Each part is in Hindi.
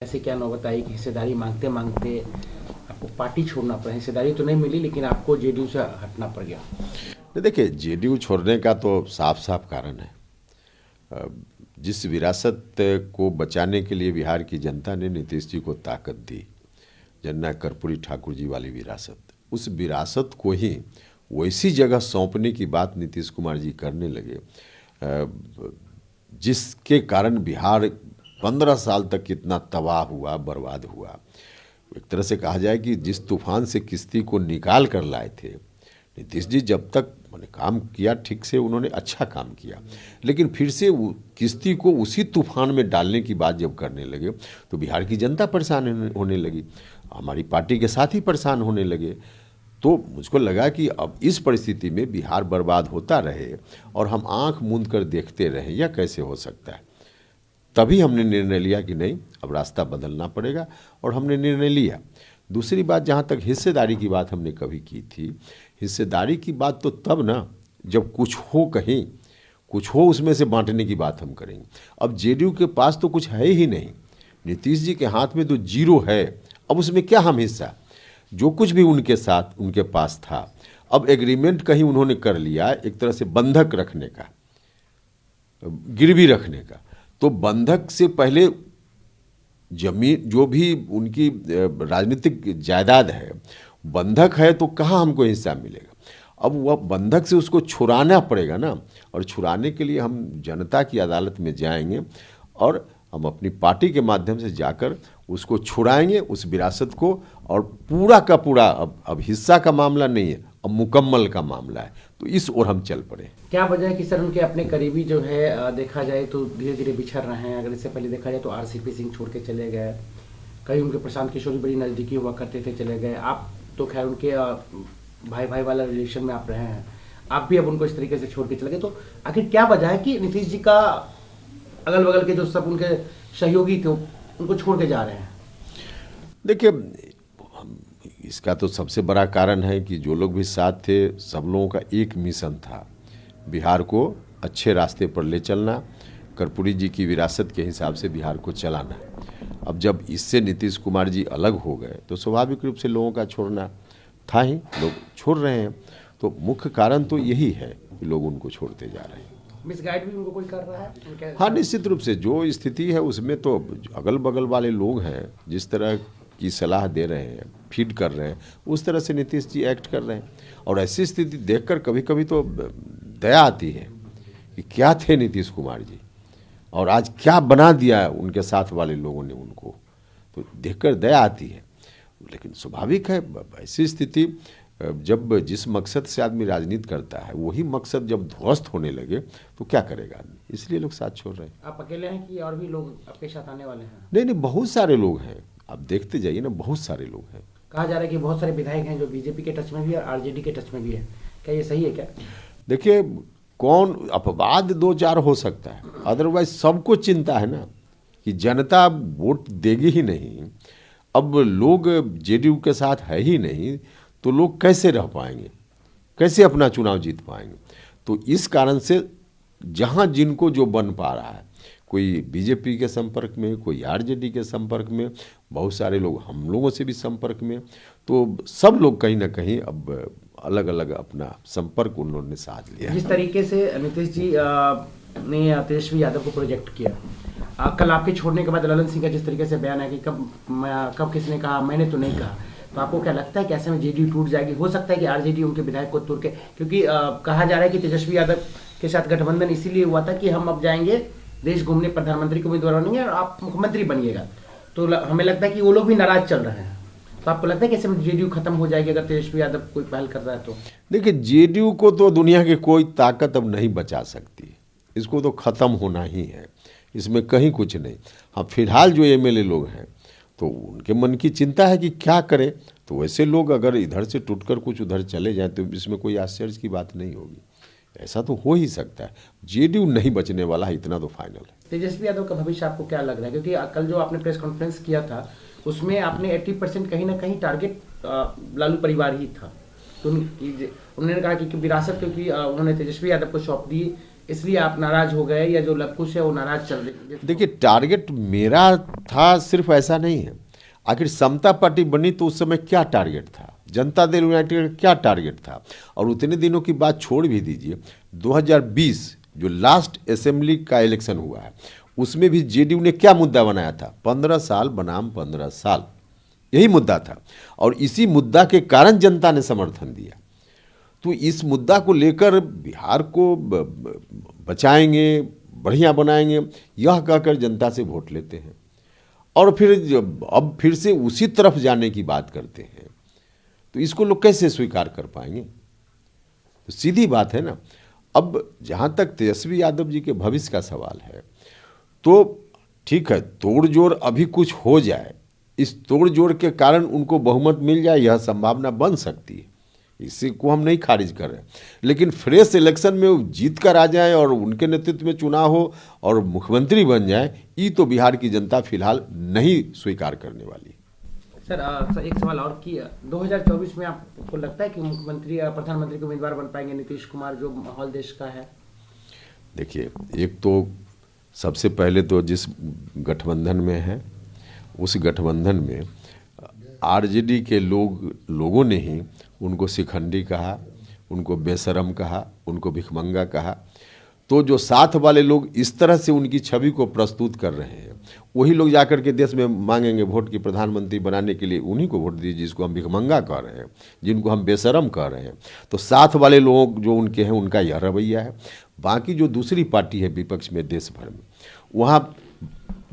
ऐसे क्या नौबत आई कि हिस्सेदारी मांगते मांगते आपको पार्टी छोड़ना पड़ा? हिस्सेदारी तो नहीं मिली लेकिन आपको जेडीयू से हटना पड़ गया। नहीं, देखिए जेडीयू छोड़ने का तो साफ साफ कारण है। अ, जिस विरासत को बचाने के लिए बिहार की जनता ने नीतीश जी को ताकत दी, जननायक कर्पूरी ठाकुर जी वाली विरासत, उस विरासत को ही वैसी जगह सौंपने की बात नीतीश कुमार जी करने लगे जिसके कारण बिहार 15 साल तक कितना तबाह हुआ, बर्बाद हुआ। एक तरह से कहा जाए कि जिस तूफान से किश्ती को निकाल कर लाए थे नीतीश जी, जब तक मैंने काम किया ठीक से, उन्होंने अच्छा काम किया, लेकिन फिर से किश्ती को उसी तूफान में डालने की बात जब करने लगे तो बिहार की जनता परेशान होने लगी, हमारी पार्टी के साथ ही परेशान होने लगे। तो मुझको लगा कि अब इस परिस्थिति में बिहार बर्बाद होता रहे और हम आंख मूंद कर देखते रहें, यह कैसे हो सकता है। तभी हमने निर्णय लिया कि नहीं, अब रास्ता बदलना पड़ेगा, और हमने निर्णय लिया। दूसरी बात, जहाँ तक हिस्सेदारी की बात हमने कभी की थी, हिस्सेदारी की बात तो तब ना जब कुछ हो, कहीं कुछ हो उसमें से बांटने की बात हम करेंगे। अब जेडीयू के पास तो कुछ है ही नहीं, नीतीश जी के हाथ में तो जीरो है, अब उसमें क्या हम हिस्सा। जो कुछ भी उनके साथ उनके पास था, अब एग्रीमेंट कहीं उन्होंने कर लिया एक तरह से बंधक रखने का, गिरवी रखने का। तो बंधक से पहले जमीन, जो भी उनकी राजनीतिक जायदाद है, बंधक है तो कहाँ हमको हिस्सा मिलेगा। अब वह बंधक से उसको छुड़ाना पड़ेगा ना, और छुड़ाने के लिए हम जनता की अदालत में जाएंगे और हम अपनी पार्टी के माध्यम से जाकर उसको छुड़ाएंगे, उस विरासत को। और पूरा का पूरा अब हिस्सा का मामला नहीं है, अब मुकम्मल का मामला है, तो इस ओर हम चल पड़े। क्या वजह है कि सर उनके अपने करीबी जो है देखा जाए तो धीरे धीरे बिछड़ रहे हैं? अगर इससे पहले देखा जाए तो आरसीपी सिंह छोड़ के चले गए, कई उनके प्रशांत किशोर भी बड़ी नज़दीकी हुआ करते थे, चले गए। आप तो खैर उनके भाई भाई वाला रिलेशन में आप रहे हैं, आप भी अब उनको इस तरीके से छोड़ के चले गए। तो आखिर क्या वजह है कि नीतीश जी का अगल बगल के जो सब उनके सहयोगी थे उनको छोड़ के जा रहे हैं? देखिए, इसका तो सबसे बड़ा कारण है कि जो लोग भी साथ थे, सब लोगों का एक मिशन था, बिहार को अच्छे रास्ते पर ले चलना, कर्पूरी जी की विरासत के हिसाब से बिहार को चलाना। अब जब इससे नीतीश कुमार जी अलग हो गए तो स्वाभाविक रूप से लोगों का छोड़ना था ही, लोग छोड़ रहे हैं। तो मुख्य कारण तो यही है कि लोग उनको छोड़ते जा रहे हैं। मिसगाइड भी उनको कोई कर रहा है? हाँ, निश्चित रूप से जो स्थिति है उसमें तो अगल बगल वाले लोग हैं, जिस तरह की सलाह दे रहे हैं, फीड कर रहे हैं, उस तरह से नीतीश जी एक्ट कर रहे हैं। और ऐसी स्थिति देखकर कभी कभी तो दया आती है कि क्या थे नीतीश कुमार जी, और आज क्या बना दिया उनके साथ वाले लोगों ने उनको, तो देखकर दया आती है। लेकिन स्वाभाविक है, ऐसी स्थिति जब जिस मकसद से आदमी राजनीति करता है, वही मकसद जब ध्वस्त होने लगे तो क्या करेगा आदमी, इसलिए लोग साथ छोड़ रहे हैं। आप अकेले हैं कि और भी लोग आपके साथ आने वाले हैं? नहीं नहीं, बहुत सारे लोग हैं, आप देखते जाइए ना, बहुत सारे लोग हैं। कहा जा रहा है कि बहुत सारे विधायक हैं जो बीजेपी के टच में भी है और आरजेडी के टच में भी है, क्या ये सही है क्या? देखिए, कौन अपवाद दो चार हो सकता है, अदरवाइज सबको चिंता है ना कि जनता वोट देगी ही नहीं। अब लोग जेडीयू के साथ है ही नहीं, तो लोग कैसे रह पाएंगे, कैसे अपना चुनाव जीत पाएंगे। तो इस कारण से जहाँ जिनको जो बन पा रहा है, कोई बीजेपी के संपर्क में, कोई आरजेडी के संपर्क में, बहुत सारे लोग हम लोगों से भी संपर्क में, तो सब लोग कहीं ना कहीं अब अलग अलग अपना संपर्क उन्होंने साध लिया। जिस तरीके से नीतीश जी ने तेजस्वी यादव को प्रोजेक्ट किया, कल आपके छोड़ने के बाद ललन सिंह का जिस तरीके से बयान है कि कब किसने कहा, मैंने तो नहीं कहा, तो आपको क्या लगता है कि ऐसे में जेडीयू टूट जाएगी? हो सकता है कि आरजेडी उनके विधायक को तोड़ के, क्योंकि कहा जा रहा है कि तेजस्वी यादव के साथ गठबंधन इसीलिए हुआ था कि हम अब जाएंगे देश घूमने, प्रधानमंत्री को उम्मीदवार बनेंगे और आप मुख्यमंत्री बनिएगा। तो हमें लगता है कि वो लोग भी नाराज चल रहे हैं। तो आपको लगता है कि ऐसे में जेडीयू खत्म हो जाएगी अगर तेजस्वी यादव कोई पहल कर रहा है तो? देखिए, जेडीयू को तो दुनिया की कोई ताकत अब नहीं बचा सकती, इसको तो खत्म होना ही है, इसमें कहीं कुछ नहीं। हाँ, फिलहाल जो एमएलए लोग हैं तो उनके मन की चिंता है कि क्या करें, तो वैसे लोग अगर इधर से टूटकर कुछ उधर चले जाएं तो इसमें कोई आश्चर्य की बात नहीं होगी, ऐसा तो हो ही सकता है। जेडीयू नहीं बचने वाला है, इतना तो फाइनल है। तेजस्वी यादव का भविष्य आपको क्या लग रहा है? क्योंकि कल जो आपने प्रेस कॉन्फ्रेंस किया था उसमें आपने 80% कहीं ना कहीं टारगेट लालू परिवार ही था। तो उन्होंने कहा कि विरासत, क्योंकि उन्होंने तेजस्वी यादव को सौंप दी इसलिए आप नाराज हो गए, या जो लवकुश है वो नाराज चल रही? देखिए, टारगेट मेरा था सिर्फ ऐसा नहीं है। आखिर समता पार्टी बनी तो उस समय क्या टारगेट था, जनता दल यूनाइटेड का क्या टारगेट था? और उतने दिनों की बात छोड़ भी दीजिए, 2020 जो लास्ट असेंबली का इलेक्शन हुआ है उसमें भी जेडीयू ने क्या मुद्दा बनाया था? 15 साल बनाम 15 साल, यही मुद्दा था। और इसी मुद्दा के कारण जनता ने समर्थन दिया। तो इस मुद्दा को लेकर बिहार को बचाएंगे, बढ़िया बनाएंगे, यह कहकर जनता से वोट लेते हैं और फिर अब फिर से उसी तरफ जाने की बात करते हैं। तो इसको लोग कैसे स्वीकार कर पाएंगे? तो सीधी बात है ना। अब जहाँ तक तेजस्वी यादव जी के भविष्य का सवाल है, तो ठीक है, तोड़ जोड़ अभी कुछ हो जाए, इस तोड़ जोड़ के कारण उनको बहुमत मिल जाए, यह संभावना बन सकती है, इसी को हम नहीं खारिज कर रहे हैं। लेकिन फ्रेश इलेक्शन में वो जीत कर आ जाए और उनके नेतृत्व में चुनाव हो और मुख्यमंत्री बन जाए, ये तो बिहार की जनता फिलहाल नहीं स्वीकार करने वाली। सर एक सवाल और कि 2024 में आपको लगता है कि मुख्यमंत्री या प्रधानमंत्री के उम्मीदवार बन पाएंगे नीतीश कुमार, जो माहौल देश का है? देखिए, एक तो सबसे पहले तो जिस गठबंधन में है उस गठबंधन में आरजेडी के लोगों ने ही उनको शिखंडी कहा, उनको बेशरम कहा, उनको भिखमंगा कहा। तो जो साथ वाले लोग इस तरह से उनकी छवि को प्रस्तुत कर रहे हैं, वही लोग जाकर के देश में मांगेंगे वोट की प्रधानमंत्री बनाने के लिए उन्हीं को वोट दीजिए जिसको हम भिखमंगा कह रहे हैं, जिनको हम बेशरम कह रहे हैं। तो साथ वाले लोग जो उनके हैं उनका यह रवैया है। बाकी जो दूसरी पार्टी है विपक्ष में देश भर में, वहाँ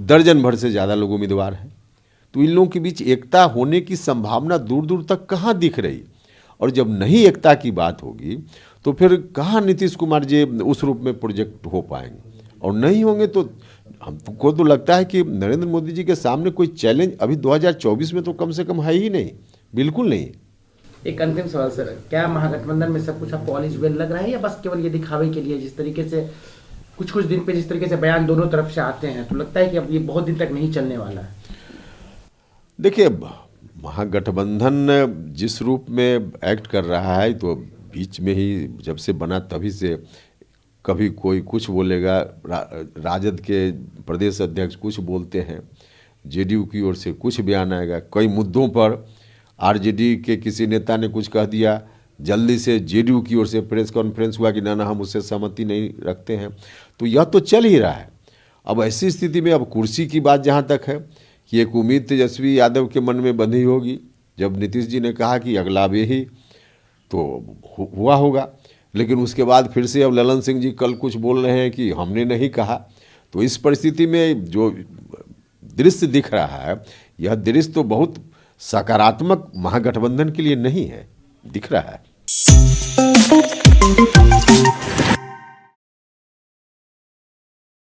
दर्जन भर से ज़्यादा लोग उम्मीदवार हैं। तो इन लोगों के बीच एकता होने की संभावना दूर दूर तक कहाँ दिख रही? और जब नहीं एकता की बात होगी तो फिर कहाँ नीतीश कुमार जी उस रूप में प्रोजेक्ट हो पाएंगे? और नहीं होंगे तो हमको तो लगता है कि नरेंद्र मोदी जी के सामने कोई चैलेंज अभी 2024 में तो कम से कम है ही नहीं, बिल्कुल नहीं। एक अंतिम सवाल सर, क्या महागठबंधन में सब कुछ आपको ऑल इज वेल लग रहा है, या बस केवल ये दिखावे के लिए? जिस तरीके से कुछ दिन पे जिस तरीके से बयान दोनों तरफ से आते हैं, तो लगता है कि अब ये बहुत दिन तक नहीं चलने वाला है। देखिए, महागठबंधन जिस रूप में एक्ट कर रहा है, तो बीच में ही जब से बना तभी से कभी कोई कुछ बोलेगा, राजद के प्रदेश अध्यक्ष कुछ बोलते हैं, जेडीयू की ओर से कुछ बयान आएगा। कई मुद्दों पर आरजेडी के किसी नेता ने कुछ कह दिया, जल्दी से जेडीयू की ओर से प्रेस कॉन्फ्रेंस हुआ कि ना हम उससे सहमति नहीं रखते हैं। तो यह तो चल ही रहा है। अब ऐसी स्थिति में अब कुर्सी की बात जहाँ तक है कि एक उम्मीद तेजस्वी यादव के मन में बंधी होगी, जब नीतीश जी ने कहा कि अगला वे ही तो हुआ होगा। लेकिन उसके बाद फिर से अब ललन सिंह जी कल कुछ बोल रहे हैं कि हमने नहीं कहा। तो इस परिस्थिति में जो दृश्य दिख रहा है, यह दृश्य तो बहुत सकारात्मक महागठबंधन के लिए नहीं है, दिख रहा है।